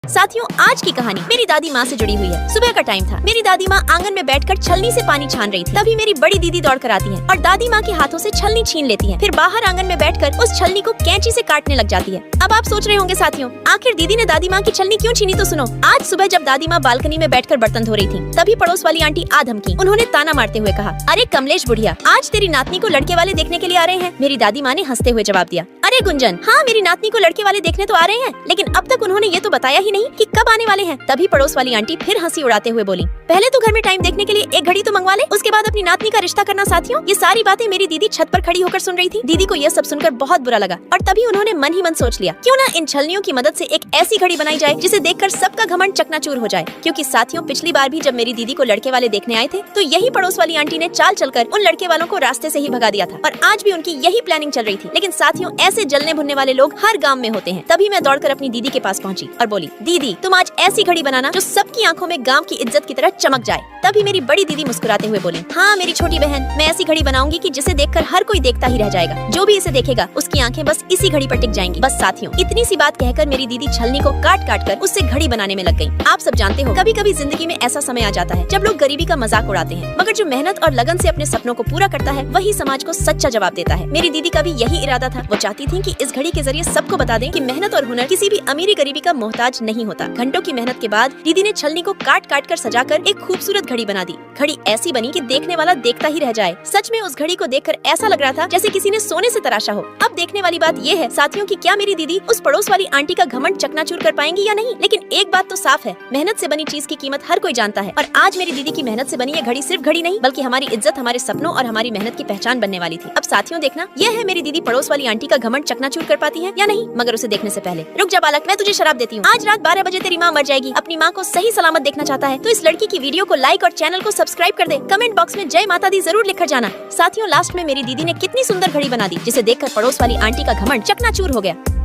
साथियों, आज की कहानी मेरी दादी माँ से जुड़ी हुई है। सुबह का टाइम था। मेरी दादी माँ आंगन में बैठकर छलनी से पानी छान रही थी। तभी मेरी बड़ी दीदी दौड़ कर आती है और दादी माँ के हाथों से छलनी छीन लेती है। फिर बाहर आंगन में बैठकर उस छलनी को कैंची से काटने लग जाती है। अब आप सोच रहे होंगे साथियों, आखिर दीदी ने दादी माँ की छलनी क्यों छीनी? तो सुनो। आज सुबह जब दादी माँ बालकनी में बैठकर बर्तन धो रही थी, तभी पड़ोस वाली आंटी आ धमकी। उन्होंने ताना मारते हुए कहा, अरे कमलेश बुढ़िया, आज तेरी नातनी को लड़के वाले देखने के लिए आ रहे हैं। मेरी दादी माँ ने हंसते हुए जवाब दिया, अरे गुंजन, हाँ मेरी नातनी को लड़के वाले देखने तो आ रहे हैं, लेकिन अब तक उन्होंने ये तो बताया ही नहीं कि कब आने वाले हैं। तभी पड़ोस वाली आंटी फिर हंसी उड़ाते हुए बोली, पहले तो घर में टाइम देखने के लिए एक घड़ी तो मंगवा ले, उसके बाद अपनी नातनी का रिश्ता करना। साथियों, ये सारी बातें मेरी दीदी छत पर खड़ी होकर सुन रही थी। दीदी को यह सब सुनकर बहुत बुरा लगा और तभी उन्होंने मन ही मन सोच लिया, क्यों ना इन छलनियों की मदद से एक ऐसी घड़ी बनाई जाए जिसे देखकर सबका घमंड चकनाचूर हो जाए। क्योंकि साथियों, पिछली बार भी जब मेरी दीदी को लड़के वाले देखने आए थे, तो यही पड़ोस वाली आंटी ने चाल चलकर उन लड़के वालों को रास्ते से ही भगा दिया था और आज भी उनकी यही प्लानिंग चल रही थी। लेकिन साथियों, ऐसे जलने भुनने वाले लोग हर गांव में होते हैं। तभी मैं दौड़कर अपनी दीदी के पास पहुंची और बोली, दीदी तुम आज ऐसी घड़ी बनाना जो सबकी आंखों में गांव की इज्जत की तरह चमक जाए। तभी मेरी बड़ी दीदी मुस्कुराते हुए बोली, हाँ मेरी छोटी बहन, मैं ऐसी घड़ी बनाऊंगी कि जिसे देखकर हर कोई देखता ही रह जाएगा। जो भी इसे देखेगा उसकी आंखें बस इसी घड़ी पर टिक जाएंगी। बस साथियों, इतनी सी बात कहकर मेरी दीदी छलनी को काट काट कर उससे घड़ी बनाने में लग गई। आप सब जानते हो, कभी कभी जिंदगी में ऐसा समय आ जाता है जब लोग गरीबी का मजाक उड़ाते हैं, मगर जो मेहनत और लगन से अपने सपनों को पूरा करता है वही समाज को सच्चा जवाब देता है। मेरी दीदी का भी यही इरादा था। वो चाहती थी कि इस घड़ी के जरिए सबको बता दें कि मेहनत और हुनर किसी भी अमीरी गरीबी का मोहताज नहीं होता। घंटों की मेहनत के बाद दीदी ने छलनी को काट काट कर सजाकर एक खूबसूरत घड़ी बना दी। घड़ी ऐसी बनी कि देखने वाला देखता ही रह जाए। सच में उस घड़ी को देखकर ऐसा लग रहा था जैसे किसी ने सोने से तराशा हो। अब देखने वाली बात ये है साथियों कि क्या मेरी दीदी उस पड़ोस वाली आंटी का घमंड चकनाचूर कर पाएंगी या नहीं। लेकिन एक बात तो साफ है, मेहनत से बनी चीज की कीमत हर कोई जानता है और आज मेरी दीदी की मेहनत से बनी ये घड़ी सिर्फ घड़ी नहीं बल्कि हमारी इज्जत, हमारे सपनों और हमारी मेहनत की पहचान बनने वाली थी। अब साथियों देखना, यह है मेरी दीदी पड़ोस वाली आंटी का घमंड चकनाचूर कर पाती है या नहीं। मगर उसे देखने से पहले रुक जा बालक, मैं तुझे शराब देती हूँ। आज रात 12 बजे तेरी माँ मर जाएगी। अपनी माँ को सही सलामत देखना चाहता है तो इस लड़की की वीडियो को लाइक और चैनल को सब्सक्राइब कर दे। कमेंट बॉक्स में जय माता दी जरूर लिखकर जाना। साथियों, लास्ट में मेरी दीदी ने कितनी सुंदर घड़ी बना दी जिसे देखकर पड़ोस वाली आंटी का घमंड चकनाचूर हो गया।